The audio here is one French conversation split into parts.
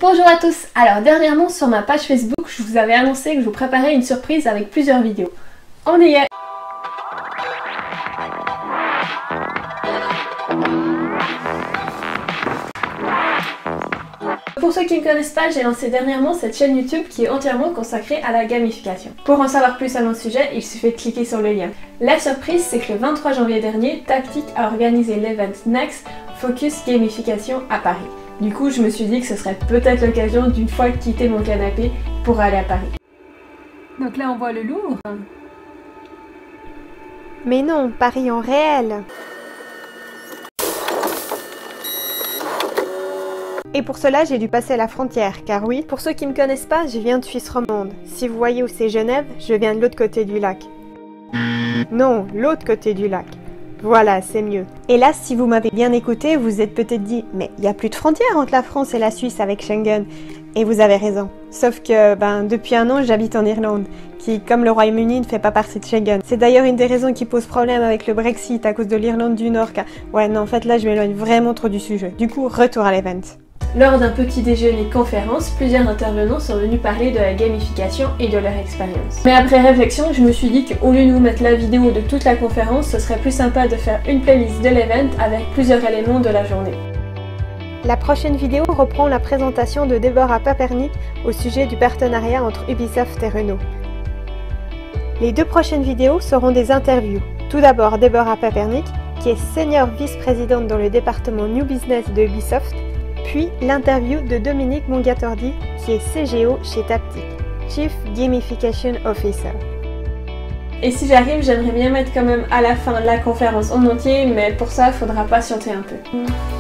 Bonjour à tous. Alors dernièrement sur ma page Facebook, je vous avais annoncé que je vous préparais une surprise avec plusieurs vidéos. On y est. Pour ceux qui ne me connaissent pas, j'ai lancé dernièrement cette chaîne YouTube qui est entièrement consacrée à la gamification. Pour en savoir plus à mon sujet, il suffit de cliquer sur le lien. La surprise, c'est que le 23 janvier dernier, Tactic a organisé l'event Next Focus Gamification à Paris. Du coup, je me suis dit que ce serait peut-être l'occasion d'une fois de quitter mon canapé pour aller à Paris. Donc là, on voit le Louvre. Mais non, Paris en réel. Et pour cela, j'ai dû passer la frontière, car oui, pour ceux qui ne me connaissent pas, je viens de Suisse romande. Si vous voyez où c'est Genève, je viens de l'autre côté du lac. Non, l'autre côté du lac. Voilà, c'est mieux. Et là, si vous m'avez bien écouté, vous êtes peut-être dit « Mais il n'y a plus de frontière entre la France et la Suisse avec Schengen ». Et vous avez raison. Sauf que, depuis un an, j'habite en Irlande, qui, comme le Royaume-Uni, ne fait pas partie de Schengen. C'est d'ailleurs une des raisons qui pose problème avec le Brexit à cause de l'Irlande du Nord, car... Ouais, non, en fait, là, je m'éloigne vraiment trop du sujet. Du coup, retour à l'event. Lors d'un petit déjeuner conférence, plusieurs intervenants sont venus parler de la gamification et de leur expérience. Mais après réflexion, je me suis dit qu'au lieu de vous mettre la vidéo de toute la conférence, ce serait plus sympa de faire une playlist de l'event avec plusieurs éléments de la journée. La prochaine vidéo reprend la présentation de Deborah Papernik au sujet du partenariat entre Ubisoft et Renault. Les deux prochaines vidéos seront des interviews. Tout d'abord Deborah Papernik, qui est senior vice-présidente dans le département New Business de Ubisoft, puis l'interview de Dominique Mongatordi, qui est CGO chez Tactic, Chief Gamification Officer. Et si j'arrive, j'aimerais bien mettre quand même à la fin la conférence en entier, mais pour ça, il faudra patienter un peu.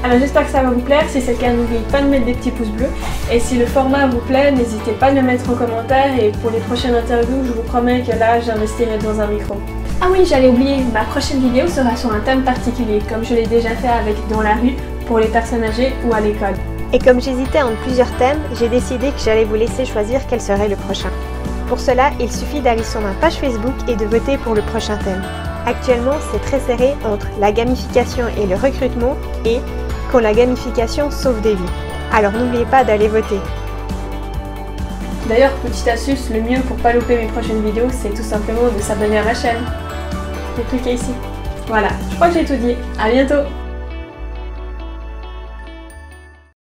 Alors j'espère que ça va vous plaire. Si c'est le cas, n'oubliez pas de mettre des petits pouces bleus. Et si le format vous plaît, n'hésitez pas à le mettre en commentaire. Et pour les prochaines interviews, je vous promets que là, j'investirai dans un micro. Ah oui, j'allais oublier, ma prochaine vidéo sera sur un thème particulier, comme je l'ai déjà fait avec Dans la rue, pour les personnes âgées ou à l'école. Et comme j'hésitais entre plusieurs thèmes, j'ai décidé que j'allais vous laisser choisir quel serait le prochain. Pour cela, il suffit d'aller sur ma page Facebook et de voter pour le prochain thème. Actuellement, c'est très serré entre la gamification et le recrutement et quand la gamification sauve des vies. Alors n'oubliez pas d'aller voter. D'ailleurs, petite astuce, le mieux pour pas louper mes prochaines vidéos, c'est tout simplement de s'abonner à ma chaîne. Et cliquez ici. Voilà, je crois que j'ai tout dit. À bientôt!